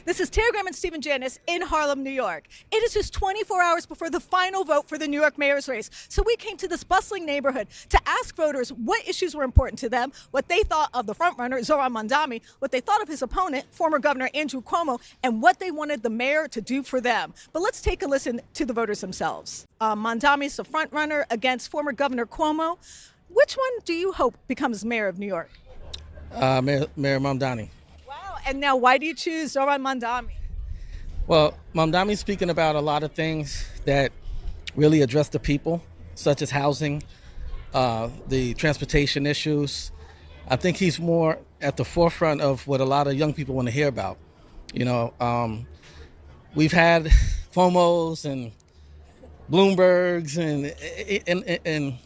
This is Taya and Stephen Janis in Harlem, New York. It is just 24 hours before the final vote for the New York mayor's race. So we came to this bustling neighborhood to ask voters what issues were important to them, what they thought of the frontrunner, Zohran Mamdani, what they thought of his opponent, former Governor Andrew Cuomo, and what they wanted the mayor to do for them. But let's take a listen to the voters themselves. Mamdani's the frontrunner against former Governor Cuomo. Which one do you hope becomes mayor of New York? Mayor Mamdani. Wow, and now why do you choose Zohran Mamdani? Well, Mamdani's speaking about a lot of things that really address the people, such as housing, the transportation issues. I think he's more at the forefront of what a lot of young people want to hear about. You know, we've had Cuomo's and Bloomberg's and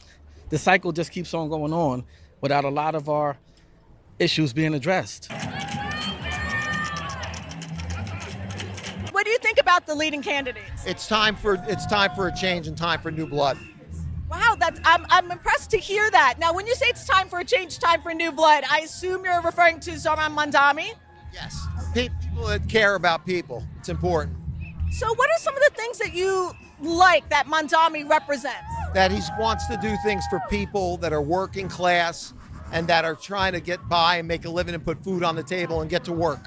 the cycle just keeps on going on without a lot of our issues being addressed. What do you think about the leading candidates? It's time for a change and time for new blood. Wow, I'm impressed to hear that. Now, when you say it's time for a change, time for new blood, I assume you're referring to Zohran Mamdani? Yes, people that care about people. It's important. So what are some of the things that you like that Mamdani represents? That he wants to do things for people that are working class and that are trying to get by and make a living and put food on the table and get to work.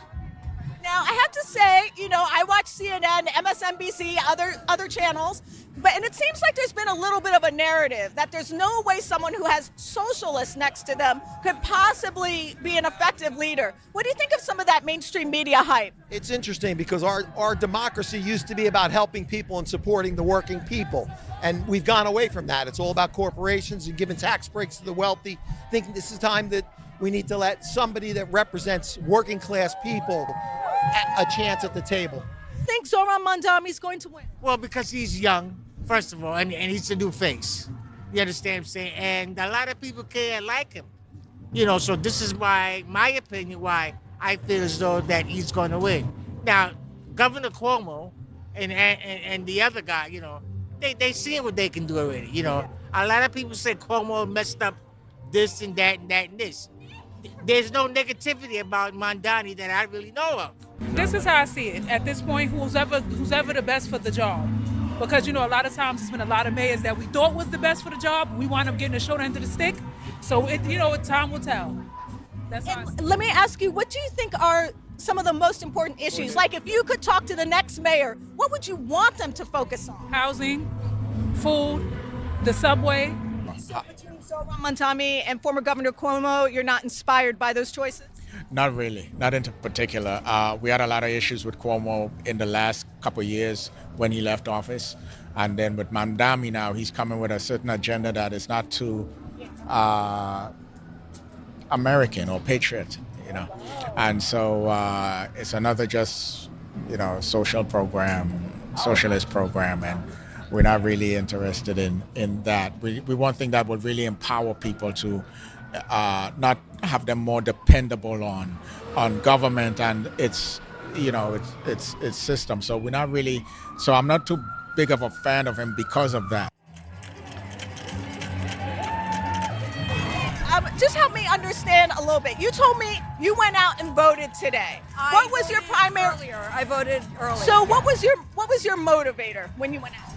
Now, I have to say, you know, I watch CNN, MSNBC, other channels, and it seems like there's been a little bit of a narrative that there's no way someone who has socialists next to them could possibly be an effective leader. What do you think of some of that mainstream media hype? It's interesting because our democracy used to be about helping people and supporting the working people. And we've gone away from that. It's all about corporations and giving tax breaks to the wealthy. I think this is time that we need to let somebody that represents working class people a chance at the table. I think Zohran Mamdani is going to win. Well, because he's young, first of all, and he's a new face. You understand what I'm saying? And a lot of people can't like him. You know, so this is my opinion, why I feel as though that he's going to win. Now, Governor Cuomo and the other guy, you know, they see what they can do already. You know, a lot of people say Cuomo messed up this and that and that and this. There's no negativity about Mamdani that I really know of. This is how I see it. At this point, who's ever the best for the job. Because, you know, a lot of times there's been a lot of mayors that we thought was the best for the job. We wind up getting the short end of the stick. So, time will tell. That's how I see it. Let me ask you, what do you think are some of the most important issues? Like, if you could talk to the next mayor, what would you want them to focus on? Housing, food, the subway. So between Zohran Mamdani and former Governor Cuomo, you're not inspired by those choices? Not really, not in particular. We had a lot of issues with Cuomo in the last couple of years when he left office. And then with Mamdani now, he's coming with a certain agenda that is not too American or patriot, you know. And so it's another just, you know, socialist program, and we're not really interested in that. We want things that would really empower people to not have them more dependable on government and its system. So we're not really. So I'm not too big of a fan of him because of that. Just help me understand a little bit. You told me you went out and voted today. What was your primary? Earlier. I voted earlier. So what was your motivator when you went out?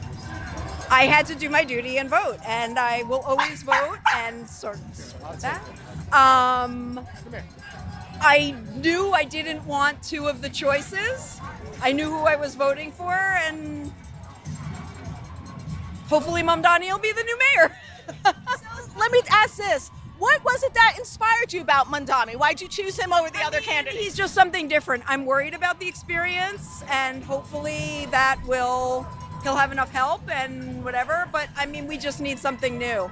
I had to do my duty and vote, and I will always vote, and sort of that. I knew I didn't want two of the choices. I knew who I was voting for, and hopefully Mamdani will be the new mayor. So let me ask this. What was it that inspired you about Mamdani? Why'd you choose him over the other candidates? He's just something different. I'm worried about the experience, and hopefully he'll have enough help and whatever, but I mean, we just need something new.